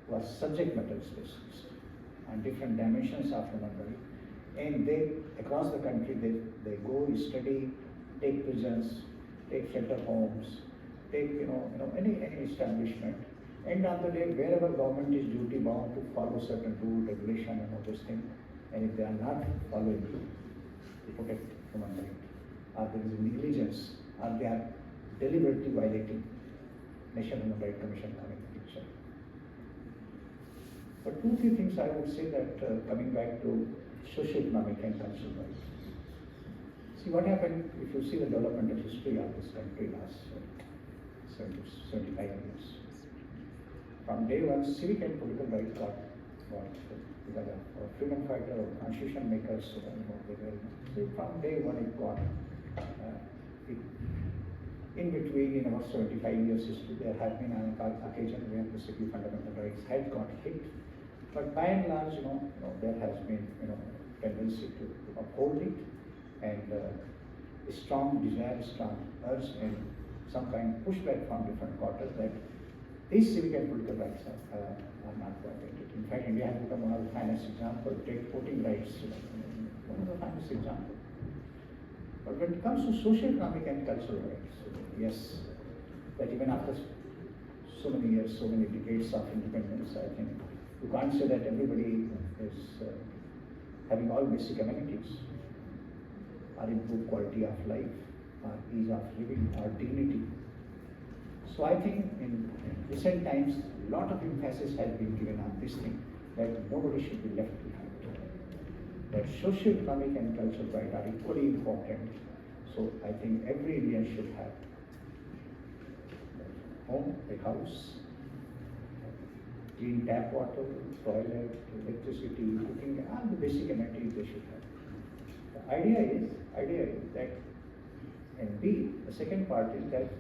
was subject matter specialist on different dimensions of human right. And they, across the country, they go study, take prisons, take shelter homes, take, any establishment. End of the day, wherever government is duty bound to follow certain rule, regulation and all those things, and if they are not following to protect human right, or there is negligence, or they are deliberately violating National Human Rights Commission coming to picture. But 2-3 things I would say that coming back to socio-economic and cultural rights. See what happened if you see the developmental history of this country last 75 years. From day one, civic and political rights got because of freedom fighter or constitution makers, so from day one it got in between, in about 75 years history, there have been an occasion where basically fundamental rights had got hit. But by and large, there has been, tendency to uphold it, and a strong desire, strong urge, and some kind of pushback from different quarters that these civic and political rights are not violated. In fact, India has become one of the finest examples. Take voting rights, one of the finest examples. But when it comes to social, economic, and cultural rights, yes, that even after so many years, so many decades of independence, I think you can't say that everybody is having all basic amenities, or improved quality of life, or ease of living, or dignity. So I think in recent times, a lot of emphasis has been given on this thing, that nobody should be left behind. That social, economic, and cultural rights are equally important. So I think every Indian should have a home, a house, clean tap water, toilet, electricity, cooking, all the basic amenities they should have. The idea is that, and B, the second part is that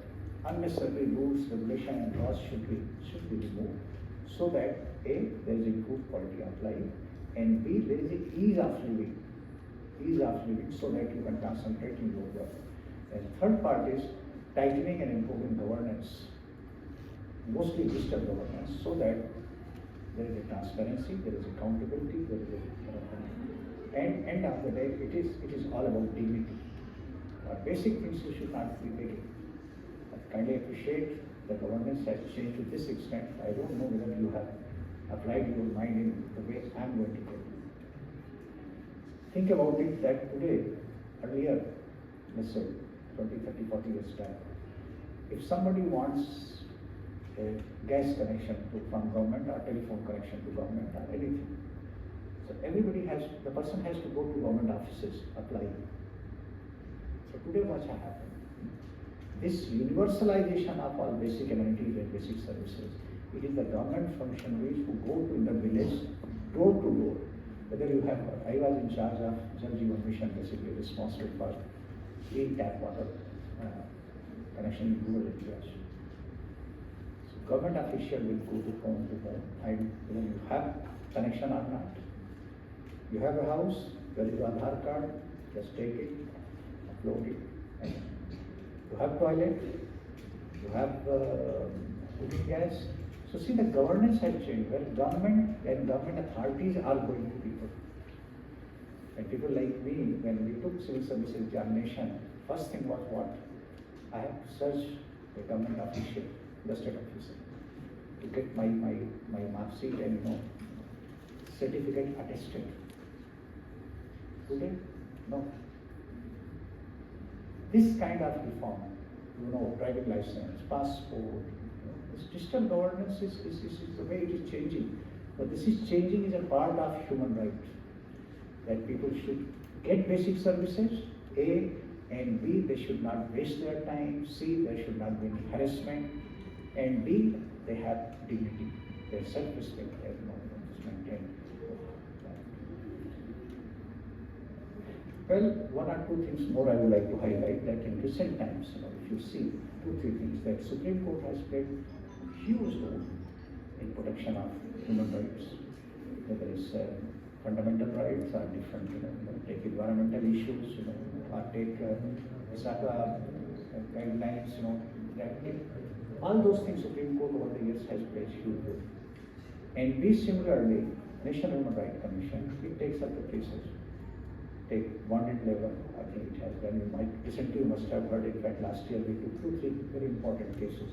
unnecessary rules, regulation, and laws should be removed, so that A, there is improved quality of life, and B, there is an ease of living, so that you can concentrate in your work. And third part is tightening and improving governance, mostly digital governance, so that there is a transparency, there is accountability, there is and end of the day, it is all about dignity. Basic things you should not be begging. I kindly appreciate the governance has changed to this extent. I don't know whether you have applied your mind in the way I'm going to tell you. Think about it that today, earlier, let's say 20, 30, 40 years back, if somebody wants a gas connection from government or telephone connection to government or anything, so the person has to go to government offices, apply. So today what has happened? This universalization of all basic amenities and basic services, it is the government functionaries who go to the village, door to door. Whether you have, I was in charge of Jal Jeevan Mission, basically responsible for clean tap water connection in rural areas. So government official will go to home, and whether you have connection or not. You have a house, there is an Aadhaar card, just take it, upload it, and you have toilet, you have cooking gas. So see, the governance has changed, where government and government authorities are going to people. And people like me, when we took civil services examination, first thing was what? I have to search the government official, the state officer, to get my mark sheet and certificate attested. Today, no. This kind of reform, driving license, passport, this digital governance is the way it is changing. But this is changing is a part of human right. That people should get basic services, A, and B, they should not waste their time, C, there should not be any harassment, and D, they have dignity, their self-respect is maintained. Well, one or two things more I would like to highlight, that in recent times, if you see 2-3 things, that Supreme Court has played huge role in protection of human rights, whether it's fundamental rights or different, take environmental issues, or take ISACA guidelines, that all those things Supreme Court over the years has played huge role. And B, similarly, National Human Rights Commission, it takes up the cases. Take bonded labor, I think it has done. You might recently you must have heard. In fact, last year we took 2-3 very important cases.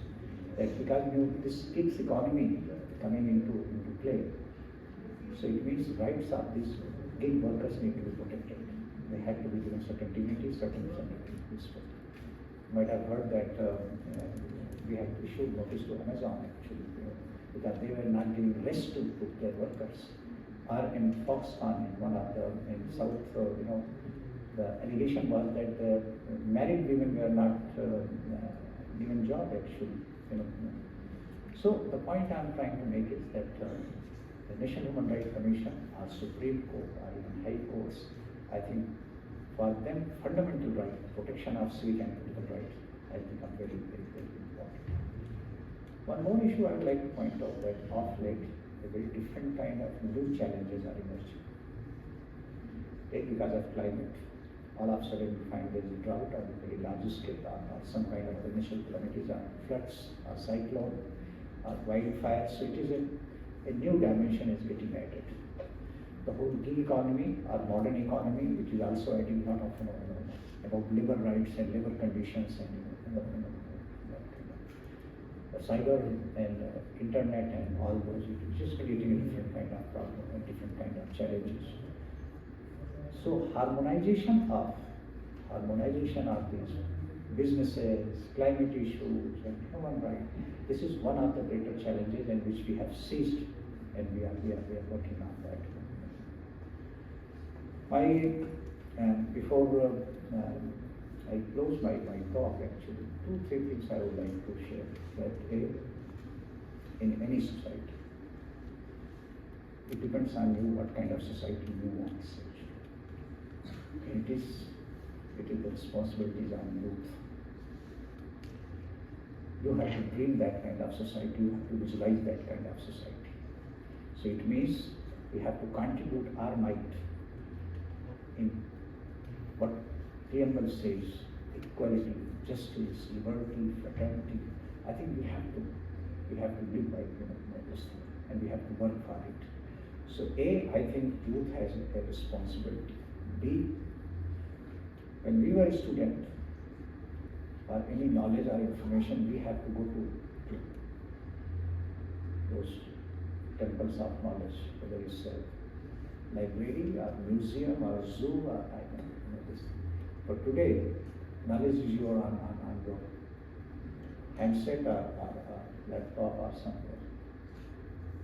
That because this gigs economy coming into play, so it means rights of these gig workers need to be protected. They have to be given certain dignity, certain respect. You might have heard that we have issued notice to Amazon actually, because they were not giving rest to their workers. Or in Foxconn, in one of in South, the allegation was that the married women were not given job actually. So the point I am trying to make is that the National Human Rights Commission, or Supreme Court, or even High Courts, I think for them fundamental right, protection of civic and political rights, I think are very, very, very important. One more issue I would like to point out that of late, a very different kind of new challenges are emerging. Because of climate, all of a sudden we find there is a drought on a very large scale, or some kind of initial calamities, or floods, or cyclone, or wildfire. So it is a new dimension is getting added. The whole gig economy, or modern economy, which is also adding a lot of about labor rights and labor conditions and cyber and internet and all those, it is just creating a different kind of problem and different kind of challenges. So harmonization of these businesses, climate issues and human rights, this is one of the greater challenges in which we have seized, and we are working on that. Before I close my talk, actually, 2-3 things I would like to share. That in any society, it depends on you what kind of society you want. It is the responsibilities on youth. You have to dream that kind of society, you have to visualize that kind of society. So it means we have to contribute our might in what preamble says, equality, justice, liberty, fraternity. I think we have to live by this thing, and we have to work for it. So A, I think youth has a responsibility. B, when we were a student, or any knowledge or information, we have to go to those temples of knowledge, whether it's a library or museum or zoo or I don't know this. But today, knowledge is your on your handset or laptop or somewhere.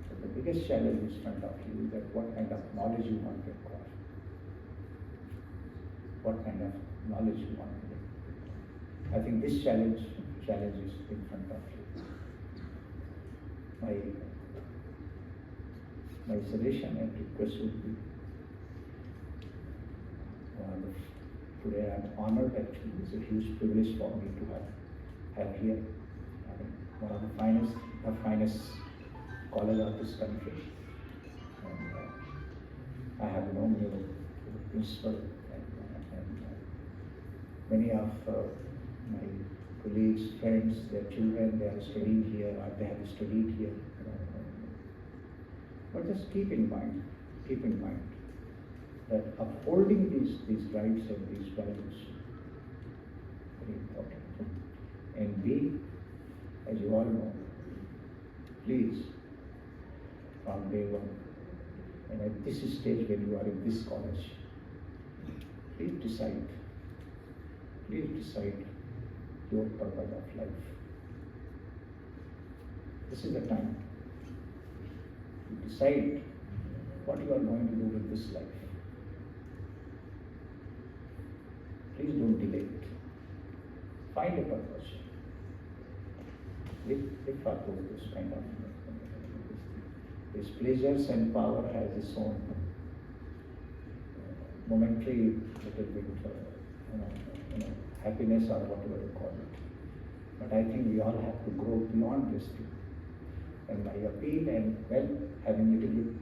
So the biggest challenge is in front of you is that what kind of knowledge you want to acquire. What kind of knowledge you want to get. I think this challenge is in front of you. My suggestion and request would be, today I'm honored actually. It's a huge privilege for me to have here one of the finest college of this country. And I have known the principal and many of my colleagues, friends, their children, they are studying here or they have studied here. But just keep in mind that upholding these rights and these values is very important. And B, as you all know, please, from day one, and at this stage when you are in this college, please decide your purpose of life. This is the time to decide what you are going to do with this life. Please don't delay it. Find a purpose. Live for this kind of this pleasures and power has its own momentary little bit happiness or whatever you call it. But I think we all have to grow beyond this thing. And my appeal, and well, having a little bit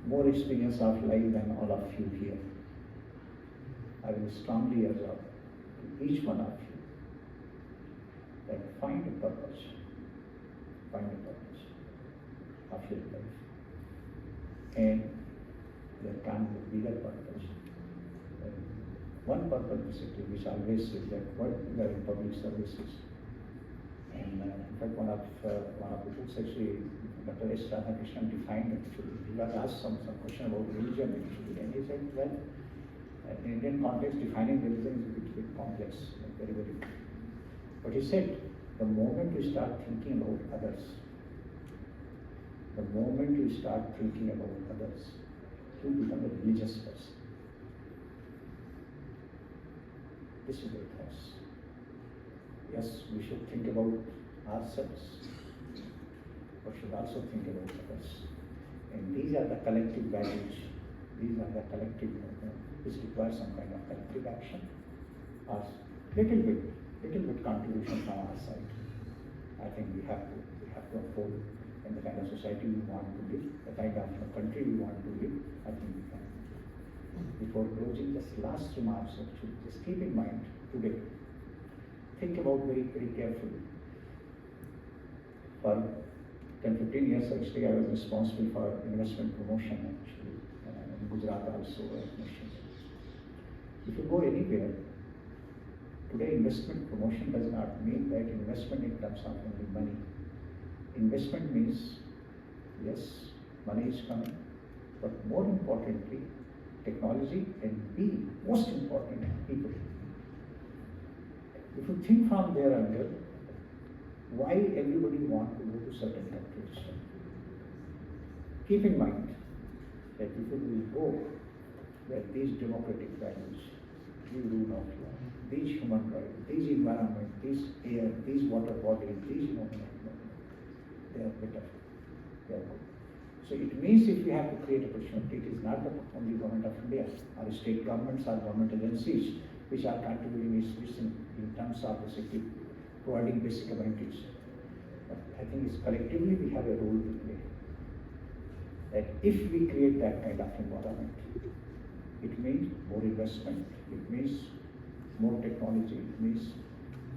more experience of life than all of you here, I will strongly urge to each one of you that find a purpose. of your life. And there can be bigger purpose. One purpose basically which always says that what we are in public services. And in fact one of the books actually Dr. S. Radhakrishnan defined actually. He was asked some question about religion actually, and he said, well, in Indian context defining religion is a bit complex, very, very. But he said, the moment you start thinking about others, the moment you start thinking about others, you become a religious person. This is what it has. Yes, we should think about ourselves, but should also think about others. And these are the collective values. These are the collective, this requires some kind of collective action, or little bit contribution from our side. I think we have to uphold in the kind of society we want to live, the kind of country we want to live. I think we can. Before closing, just last remarks actually, just keep in mind today, think about very, very carefully. For 10-15 years actually I was responsible for investment promotion actually, in Gujarat also. If you go anywhere, today investment promotion does not mean that investment in terms of only money. Investment means, yes, money is coming, but more importantly, technology, and B, most important, people. If you think from there angle, why everybody want to go to certain countries? Keep in mind that if you will go where these democratic values, these rule of law, these human rights, these environment, these air, these water bodies, these they are better, they are good. So it means if we have to create opportunity, it is not the only government of India, our state governments, our government agencies, which are contributing in terms of basically providing basic amenities. But I think it's collectively we have a role to play. That if we create that kind of environment, it means more investment, it means more technology, it means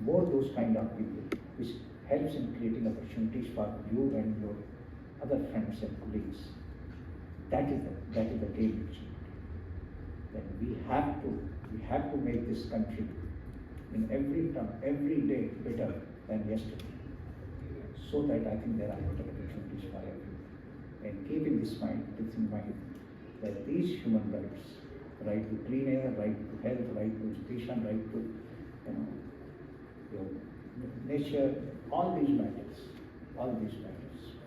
more those kind of people, which helps in creating opportunities for you and your other friends and colleagues. That is the game. That we have to make this country in every term, every day better than yesterday. So that I think there are better opportunities for everyone. And keeping this in mind that these human rights, right to clean air, right to health, right to education, right to your nature, all these matters.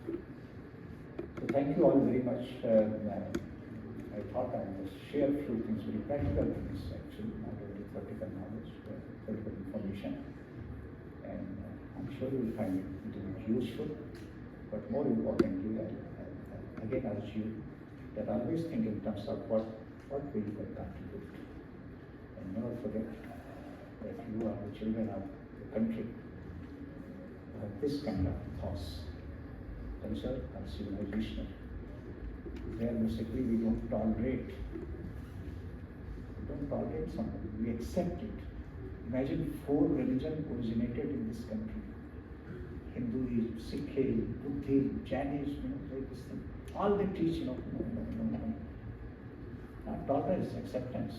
So thank you all very much. I thought I would just share a few things, very practical things actually, not only theoretical knowledge, but theoretical information. And I'm sure you will find it useful. But more importantly, I again urge you that always think in terms of what will you contribute. And never forget that you are the children of the country. This kind of thoughts, culture and civilization, where basically we don't tolerate something, we accept it. Imagine 4 religions originated in this country: Hinduism, Sikhism, Buddhism, Jainism, like this thing. All they teach, no. Not tolerance, acceptance.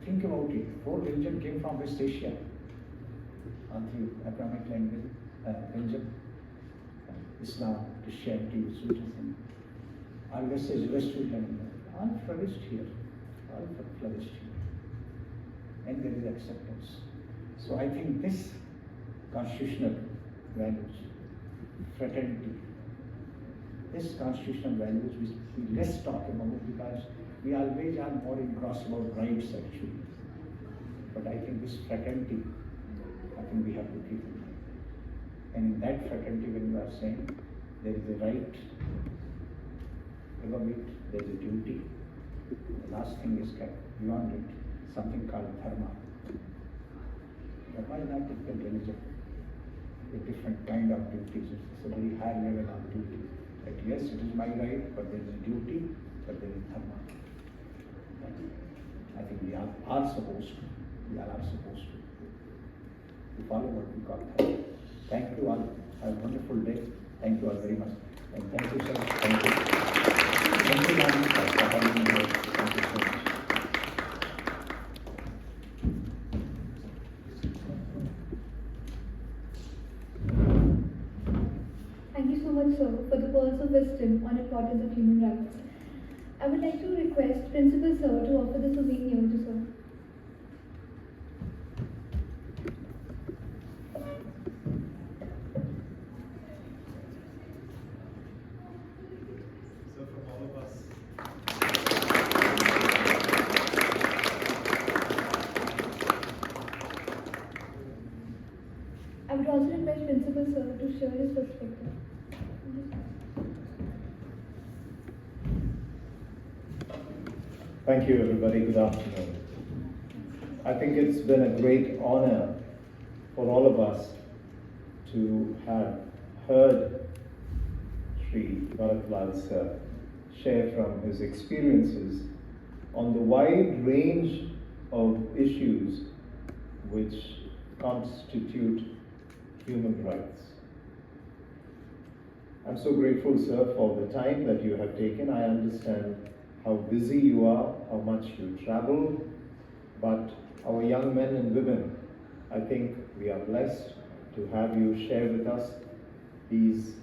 Think about it. 4 religions came from West Asia, on the Abrahamic religion, Islam, Christianity, Judaism. All West religion, all flourished here. And there is acceptance. So I think this constitutional values, fraternity, this constitutional values we less talk about because we always are more engrossed about rights actually. But I think this fraternity, I think we have to keep in mind. And in that fraternity, when you are saying there is a right, above it, there is a duty. The last thing is beyond it, something called dharma. Dharma is not typical religion. A different kind of duties. It's a very high level of duty. That yes, it is my right, but there is a duty, but there is dharma. I think we are supposed to follow what we call dharma. Thank you all. Have a wonderful day. Thank you all very much. And thank you, sir. Thank you. Thank you, ma'am, for having me here. Thank you so much. Thank you so much, sir, for the pearls of wisdom on importance of human rights. I would like to request Principal Sir to offer the souvenir to sir. So from all of us, I would also request Principal Sir to share his perspective. Thank you, everybody. Good afternoon. I think it's been a great honor for all of us to have heard Sri Bharat sir share from his experiences on the wide range of issues which constitute human rights. I'm so grateful, sir, for the time that you have taken. I understand how busy you are, how much you travel, but our young men and women, I think we are blessed to have you share with us these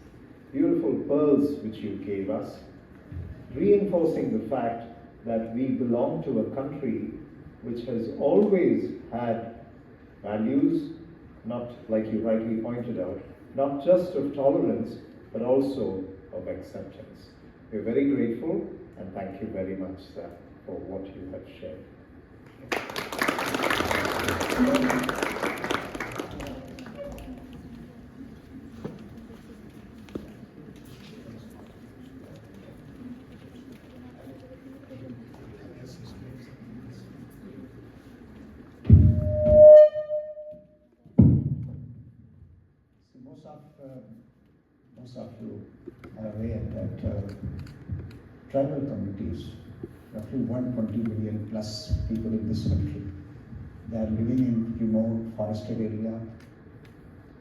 beautiful pearls which you gave us, reinforcing the fact that we belong to a country which has always had values, not like you rightly pointed out, not just of tolerance, but also of acceptance. We're very grateful and thank you very much, sir, for what you have shared. Most of you are aware that tribal communities, roughly 120 million plus people in this country, they are living in remote forested area,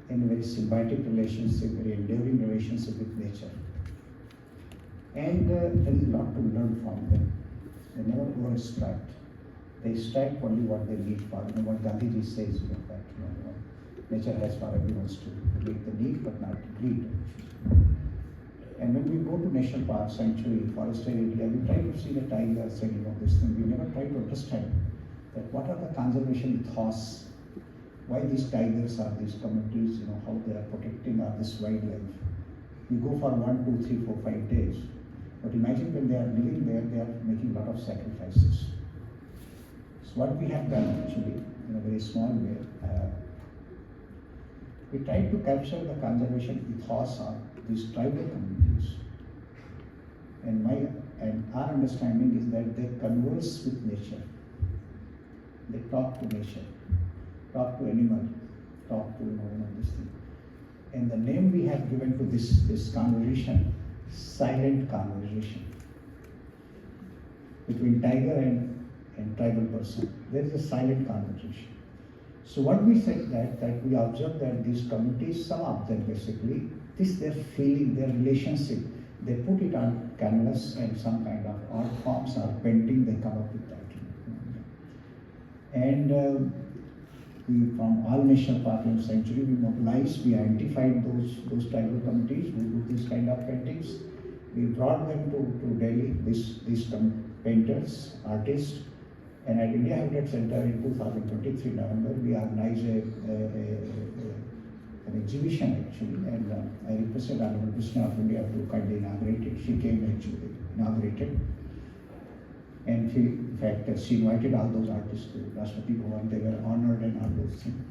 in a very symbiotic relationship, very enduring relationship with nature. And there is a lot to learn from them. They never go extract. They extract only what they need for. You know what Gandhiji says, that nature has for everyone's to meet the need but not to greed. And when we go to national park, sanctuary, forested area, we try to see the tigers and this thing. We never try to understand that what are the conservation ethos, why these tigers are these communities, how they are protecting this wildlife. We go for 1, 2, 3, 4, 5 days. But imagine when they are living there, they are making a lot of sacrifices. So what we have done actually, in a very small way, we tried to capture the conservation ethos of these tribal communities. And our understanding is that they converse with nature. They talk to nature, talk to animal, talk to this thing. And the name we have given to this conversation, silent conversation between tiger and tribal person. There is a silent conversation. So what we said that we observed that these communities, some of them basically, their feeling, their relationship, they put it on canvas and some kind of art forms or painting, they come up with that. And we, from all national park and sanctuary, we mobilized, we identified those tribal communities who do these kind of paintings. We brought them to Delhi, these painters, artists, and at India Habitat Center in 2023 November, we organized an exhibition actually, and I requested Honorable Krishna of India to kindly inaugurate it. She came actually, inaugurated, and in fact, she invited all those artists to Rashtrapati Bhavan. They were honored and all those things.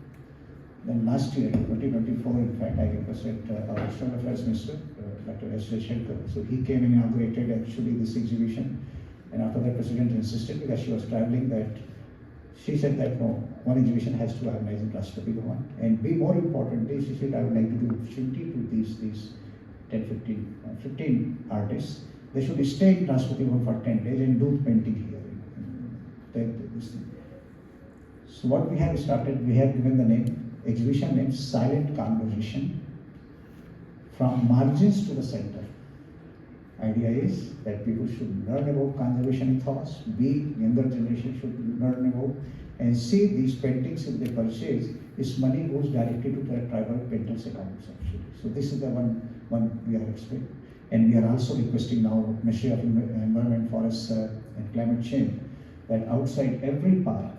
Then last year, 2024, in fact, I requested our External Affairs Minister, Dr. S. Shankar. So he came and inaugurated actually this exhibition. And after that, President insisted, because she was traveling, that she said that no, one exhibition has to organize in Rashtrapati Bhavan. And more importantly, she said, I would like to give opportunity to these 10, 15 artists. They should stay in Rashtrapati Bhavan for 10 days and do painting here. So what we have started, we have given the name, exhibition name, Silent Conversation, from margins to the center. Idea is that people should learn about conservation ethos, we, younger generation should learn about and see these paintings if they purchase, this money goes directly to the tribal painters' accounts actually. So this is the one we are expecting. And we are also requesting now Ministry of Environment, Forests and Climate Change that outside every park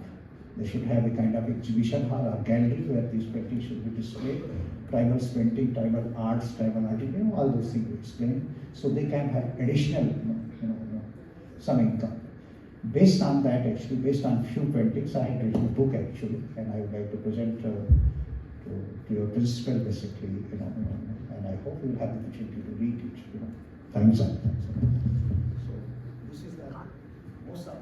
they should have a kind of exhibition hall or gallery where these paintings should be displayed. Tribal painting, tribal arts, tribal art, all those things we explain. So they can have additional, some income. Based on that, actually, based on few paintings, I had written a book actually, and I would like to present to your principal basically, and I hope you will have the opportunity to read it. Time's up. So this is the most of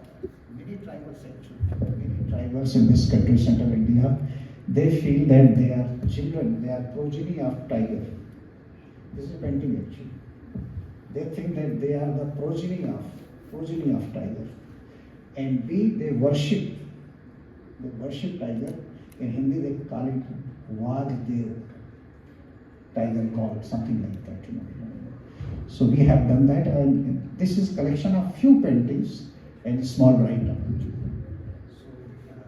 many tribals actually, many tribals in this country, central India, they feel that they are children, they are progeny of tiger. This is a painting actually. They think that they are the progeny of tiger. And they worship tiger. In Hindi they call it Vagdev, tiger god, something like that. So we have done that, and this is collection of few paintings and a small write-up. So we have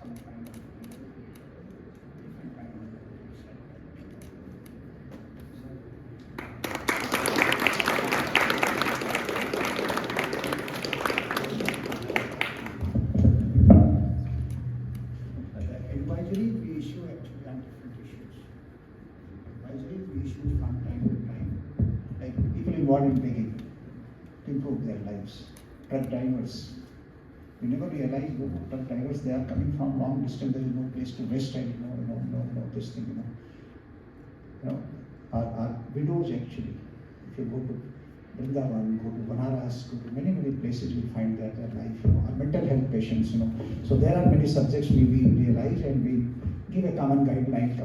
some kind of different kind of advisory we issue actually on different issues. Advisory we issue from time to time, like people involved in begging to improve their lives. Truck drivers, we never realize truck drivers, they are coming from long distance, there is no place to rest and this thing, Our widows actually, if you go to Vrindavan, go to Banaras, go to many places, you find that their life, our mental health patients, So there are many subjects we realize and we give a common guideline,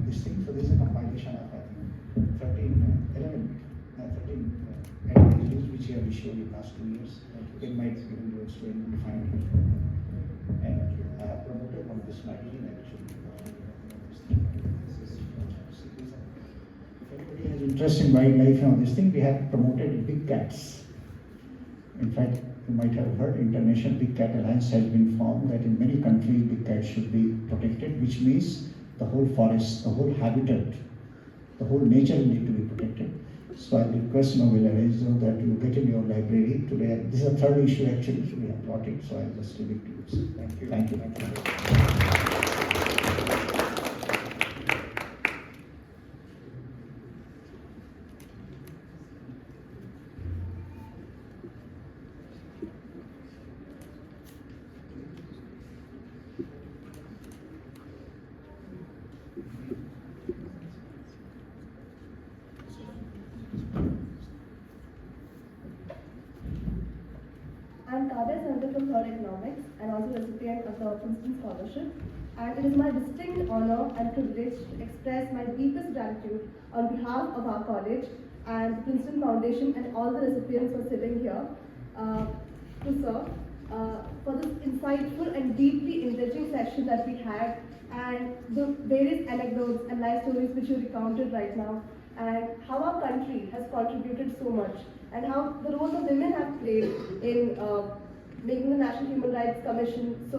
this thing. So this is a compilation of, I think, 13 advisories which we have issued in the last 2 years. It might give you a explain to find it. And I have promoted on this magazine actually. If anybody has interest in wildlife, this thing, we have promoted big cats. In fact, you might have heard International Big Cat Alliance has been formed that in many countries big cats should be protected, which means the whole forest, the whole habitat, the whole nature need to be protected. So I request will arrange that you get in your library today. This is the third issue actually, so we have brought it, so I'll just give it to you. So thank you. Thank you. I'm Kadya Sandhu from Third Economics and also recipient of the Princeton Scholarship. And it is my distinct honor and privilege to express my deepest gratitude on behalf of our college and the Princeton Foundation and all the recipients who are sitting here to serve for this insightful and deeply enriching session that we had, and the various anecdotes and life stories which you recounted right now, and how our country has contributed so much, and how the role of women have played in making the National Human Rights Commission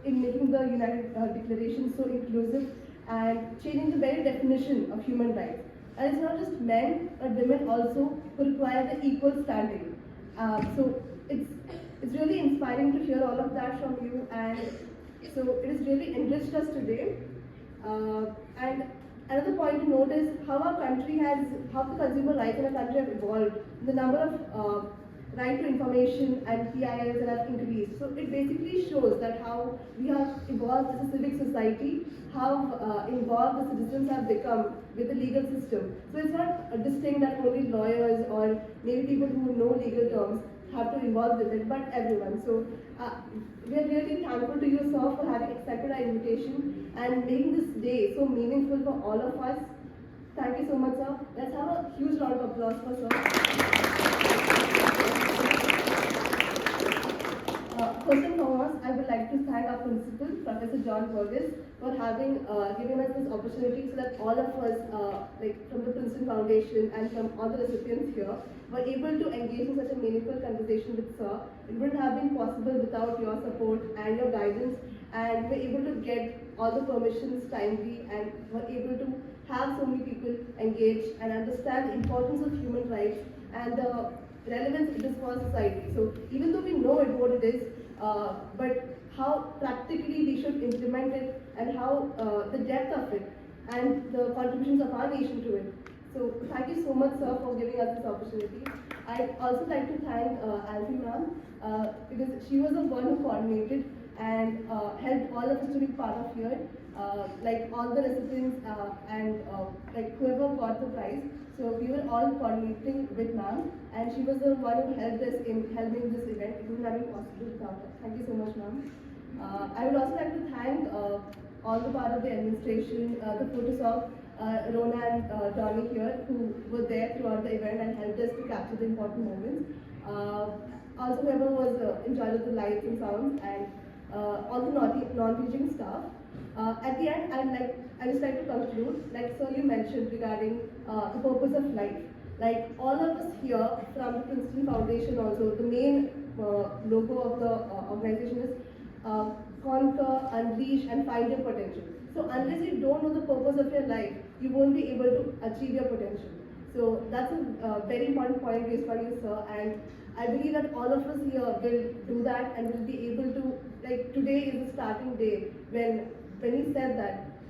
in making the United Declaration so inclusive and changing the very definition of human rights. And it's not just men, but women also who require the equal standing. So it's really inspiring to hear all of that from you, and so it has really enriched us today. And another point to note is how our country how the consumer rights in our country have evolved. The number of right to information and PILs that have increased. So it basically shows that how we have evolved as a civic society, how involved the citizens have become with the legal system. So it's not a distinct that only lawyers or maybe people who know legal terms have to involve with it, but everyone. So we are really thankful to you, sir, for having accepted our invitation and making this day so meaningful for all of us. Thank you so much, sir. Let's have a huge round of applause for sir. First and foremost, I would like to thank our principal, Professor John Burgess, for having given us this opportunity so that all of us, like from the Princeton Foundation and from all the recipients here, were able to engage in such a meaningful conversation with Sir. It wouldn't have been possible without your support and your guidance, and we were able to get all the permissions timely and were able to have so many people engage and understand the importance of human rights and the relevance it is for society. So even though we know it what it is, but how practically we should implement it and how the depth of it and the contributions of our nation to it. So thank you so much, sir, for giving us this opportunity. I'd also like to thank Alfie ma'am because she was the one who coordinated and helped all of us to be part of here, like all the recipients and like whoever got the prize. So we were all coordinating with ma'am, and she was the one who helped us in helping this event. It wouldn't have been possible without her. Thank you so much, ma'am. I would also like to thank all the part of the administration, the Photoshop, Rona and Donnie here, who were there throughout the event and helped us to capture the important moments. Also, whoever was in charge of the lights and sounds, and all the non-teaching staff. At the end, I just like to conclude, like Sir you mentioned regarding the purpose of life. Like all of us here from the Princeton Foundation also, the main logo of the organization is conquer, unleash and find your potential. So unless you don't know the purpose of your life, you won't be able to achieve your potential. So that's a very important point raised by you, sir, and I believe that all of us here will do that and will be able to, like today is the starting day when he said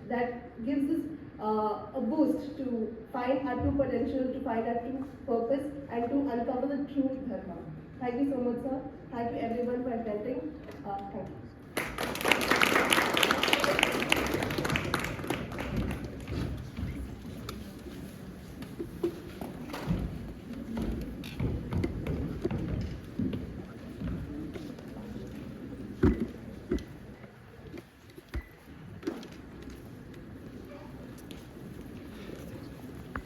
that gives us a boost to find our true potential, to find our true purpose and to uncover the true dharma. Thank you so much, sir. Thank you everyone for attending. Thank you.